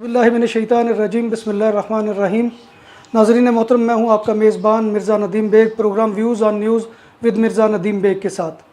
बिस्मिल्लाहिर्रहमानिर्रहीम बिस्मिल्लाहिर्रहमानिर्रहीम। नाज़रीन मोहतरम, मैं हूं आपका मेज़बान Mirza Nadeem Baig, programme views on news with Mirza Nadeem Baig के साथ।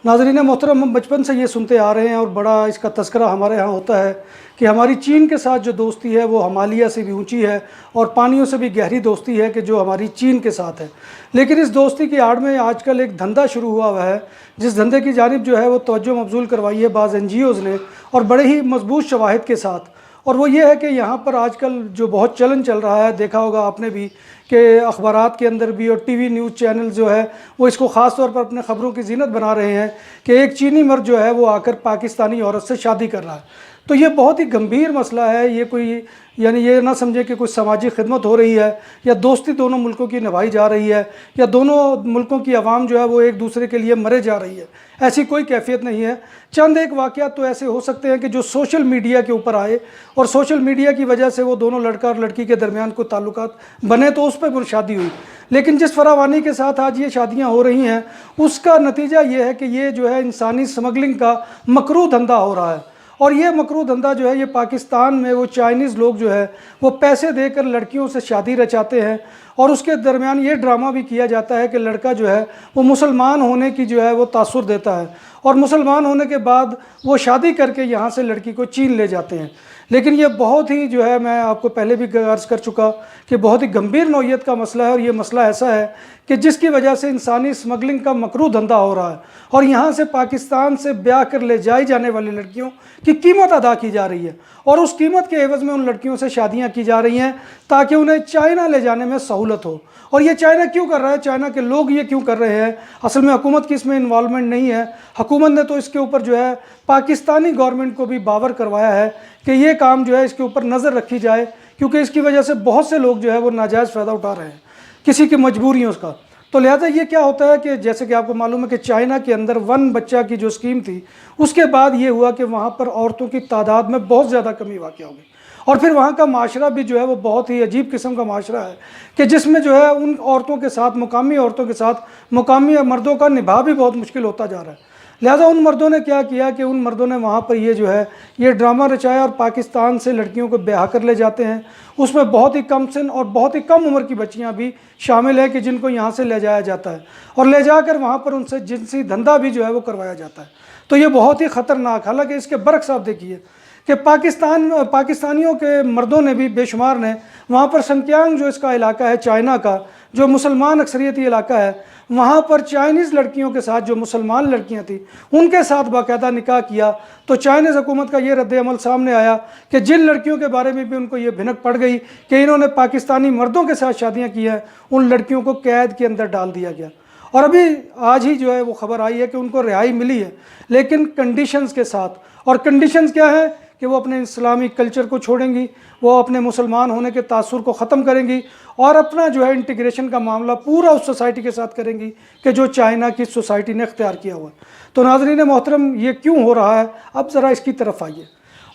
नाज़रीन मोहतरम, हम बचपन से ये सुनते आ रहे हैं और बड़ा इसका तज़किरा हमारे यहाँ होता है कि हमारी चीन के साथ जो दोस्ती है वो हिमालय से भी ऊंची है और पानियों से भी गहरी दोस्ती है कि जो हमारी चीन के साथ है। लेकिन इस दोस्ती की आड़ में आजकल एक धंधा शुरू हुआ हुआ है, जिस धंधे की जानिब जो है वो तवज्जो मबज़ूल करवाई है बाज़ NGOs ने और बड़े ही मजबूत शवाहिद के साथ। और वो ये है कि यहाँ पर आजकल जो बहुत चलन चल रहा है, देखा होगा आपने भी कि अखबारात के अंदर भी और TV न्यूज़ चैनल जो है वो इसको ख़ास तौर पर अपने ख़बरों की ज़ीनत बना रहे हैं कि एक चीनी मर्द जो है वो आकर पाकिस्तानी औरत से शादी कर रहा है। तो ये बहुत ही गंभीर मसला है। ये कोई यानी ये ना समझे कि कोई समाजी खिदमत हो रही है या दोस्ती दोनों मुल्कों की निभाई जा रही है या दोनों मुल्कों की आवाम जो है वो एक दूसरे के लिए मरे जा रही है। ऐसी कोई कैफियत नहीं है। चंद एक वाक़यात तो ऐसे हो सकते हैं कि जो सोशल मीडिया के ऊपर आए और सोशल मीडिया की वजह से वो दोनों लड़का और लड़की के दरमियान कोई ताल्लुकात बने तो उस पर शादी हुई। लेकिन जिस फरावानी के साथ आज ये शादियाँ हो रही हैं उसका नतीजा ये है कि ये जो है इंसानी स्मगलिंग का मकरू धंधा हो रहा है। और ये मकरू धंधा जो है ये पाकिस्तान में वो चाइनीज़ लोग जो है वो पैसे देकर लड़कियों से शादी रचाते हैं और उसके दरमियान ये ड्रामा भी किया जाता है कि लड़का जो है वो मुसलमान होने की जो है वो तासुर देता है और मुसलमान होने के बाद वो शादी करके यहाँ से लड़की को चीन ले जाते हैं। लेकिन ये बहुत ही जो है, मैं आपको पहले भी अर्ज़ कर चुका कि बहुत ही गंभीर नौइयत का मसला है और ये मसला ऐसा है कि जिसकी वजह से इंसानी स्मगलिंग का मकरू धंधा हो रहा है और यहाँ से पाकिस्तान से ब्याह कर ले जाई जाने वाली लड़कियों की कीमत अदा की जा रही है और उस कीमत के एवज़ में उन लड़कियों से शादियाँ की जा रही हैं ताकि उन्हें चाइना ले जाने में सहूलत हो। और ये चाइना क्यों कर रहा है, चाइना के लोग ये क्यों कर रहे हैं? असल में हुकूमत की इसमें इन्वॉल्वमेंट नहीं है। हुकूमत ने तो इसके ऊपर जो है पाकिस्तानी गवर्नमेंट को भी बावर करवाया है कि ये काम जो है इसके ऊपर नज़र रखी जाए, क्योंकि इसकी वजह से बहुत से लोग जो है वो नाजायज़ फ़ायदा उठा रहे हैं किसी की मजबूरियों का। तो लिहाजा ये क्या होता है कि जैसे कि आपको मालूम है कि चाइना के अंदर 1 बच्चा की जो स्कीम थी उसके बाद ये हुआ कि वहाँ पर औरतों की तादाद में बहुत ज़्यादा कमी वाक़या हो गई और फिर वहाँ का माशरा भी जो है वो बहुत ही अजीब किस्म का माशरा है कि जिसमें जो है उन औरतों के साथ, मुकामी औरतों के साथ मुकामी मर्दों का निभा भी बहुत मुश्किल होता जा रहा है। लिहाजा उन मर्दों ने क्या किया कि उन मर्दों ने वहाँ पर ये जो है ये ड्रामा रचाया और पाकिस्तान से लड़कियों को ब्याह कर ले जाते हैं। उसमें बहुत ही कम सिन और बहुत ही कम उम्र की बच्चियाँ भी शामिल है कि जिनको यहाँ से ले जाया जाता है और ले जाकर वहाँ पर उनसे जिनसी धंधा भी जो है वो करवाया जाता है। तो ये बहुत ही ख़तरनाक, हालांकि इसके बरक्स आप देखिए कि पाकिस्तानियों के मर्दों ने भी बेशुमार ने वहाँ पर सिंकियांग जो इसका इलाका है चाइना का, जो मुसलमान अक्सरियती इलाका है, वहाँ पर चाइनीज़ लड़कियों के साथ जो मुसलमान लड़कियाँ थी उनके साथ बाकायदा निकाह किया। तो चाइनीज़ हुकूमत का ये रद्द अमल सामने आया कि जिन लड़कियों के बारे में भी उनको ये भिनक पड़ गई कि इन्होंने पाकिस्तानी मर्दों के साथ शादियाँ की हैं, उन लड़कियों को कैद के अंदर डाल दिया गया। और अभी आज ही जो है वो ख़बर आई है कि उनको रिहाई मिली है, लेकिन कंडीशंस के साथ। और कंडीशंस क्या है कि वो अपने इस्लामी कल्चर को छोड़ेंगी, वो अपने मुसलमान होने के तासुर को ख़त्म करेंगी और अपना जो है इंटीग्रेशन का मामला पूरा उस सोसाइटी के साथ करेंगी कि जो चाइना की सोसाइटी ने इख्तियार किया हुआ है। तो नाज़रीन मोहतरम, ये क्यों हो रहा है, अब ज़रा इसकी तरफ आइए।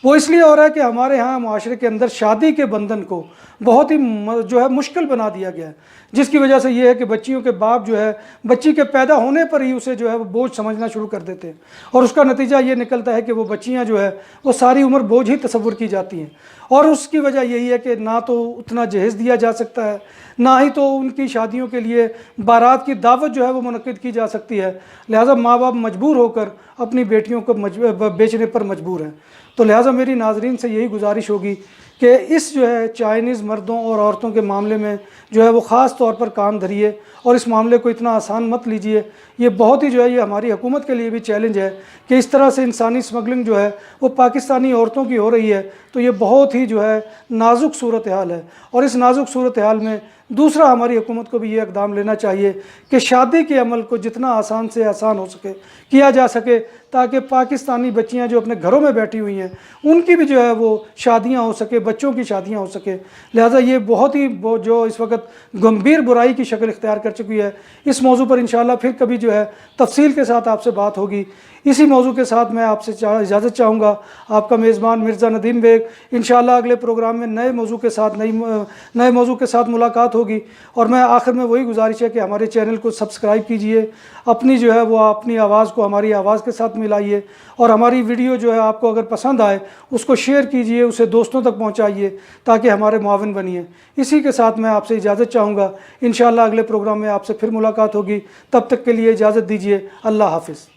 वो इसलिए हो रहा है कि हमारे यहाँ माशरे के अंदर शादी के बंधन को बहुत ही जो है मुश्किल बना दिया गया है, जिसकी वजह से ये है कि बच्चियों के बाप जो है बच्ची के पैदा होने पर ही उसे जो है वो बोझ समझना शुरू कर देते हैं और उसका नतीजा ये निकलता है कि वो बच्चियाँ जो है वो सारी उम्र बोझ ही तस्वुर की जाती हैं। और उसकी वजह यही है कि ना तो उतना जहेज़ दिया जा सकता है, ना ही तो उनकी शादियों के लिए बारात की दावत जो है वो मुनक्किद की जा सकती है। लिहाजा माँ बाप मजबूर होकर अपनी बेटियों को बेचने पर मजबूर हैं। तो लिहाजा मेरी नाज़रीन से यही गुजारिश होगी कि इस जो है चाइनीज़ मर्दों और औरतों के मामले में जो है वो ख़ास तौर पर काम धरिए और इस मामले को इतना आसान मत लीजिए। ये बहुत ही जो है ये हमारी हुकूमत के लिए भी चैलेंज है कि इस तरह से इंसानी स्मगलिंग जो है वो पाकिस्तानी औरतों की हो रही है। तो ये बहुत ही जो है नाजुक सूरत हाल है और इस नाजुक सूरत हाल में दूसरा हमारी हुकूमत को भी ये इक़दाम लेना चाहिए कि शादी के अमल को जितना आसान से आसान हो सके किया जा सके, ताकि पाकिस्तानी बच्चियां जो अपने घरों में बैठी हुई हैं उनकी भी जो है वो शादियां हो सके, बच्चों की शादियां हो सके। लिहाजा ये बहुत ही जो इस वक्त गंभीर बुराई की शक्ल इख्तियार कर चुकी है। इस मौजू पर इंशाअल्लाह फिर कभी जो है तफसील के साथ आपसे बात होगी। इसी मौजू के साथ मैं आपसे इजाज़त चाहूँगा। आपका मेज़बान मिर्ज़ा नदीम बेग। इंशाअल्लाह अगले प्रोग्राम में नए मौजू के साथ मुलाकात ہوگی. اور میں آخر میں وہی گزارش ہے کہ ہمارے چینل کو سبسکرائب کیجئے, اپنی جو ہے وہ اپنی آواز کو ہماری آواز کے ساتھ ملائیے, اور ہماری ویڈیو جو ہے آپ کو اگر پسند آئے اس کو شیئر کیجئے, اسے دوستوں تک پہنچائیے تاکہ ہمارے معاون بنیے. اسی کے ساتھ میں آپ سے اجازت چاہوں گا. انشاءاللہ اگلے پروگرام میں آپ سے پھر ملاقات ہوگی. تب تک کے لیے اجازت دیجئے. اللہ حافظ.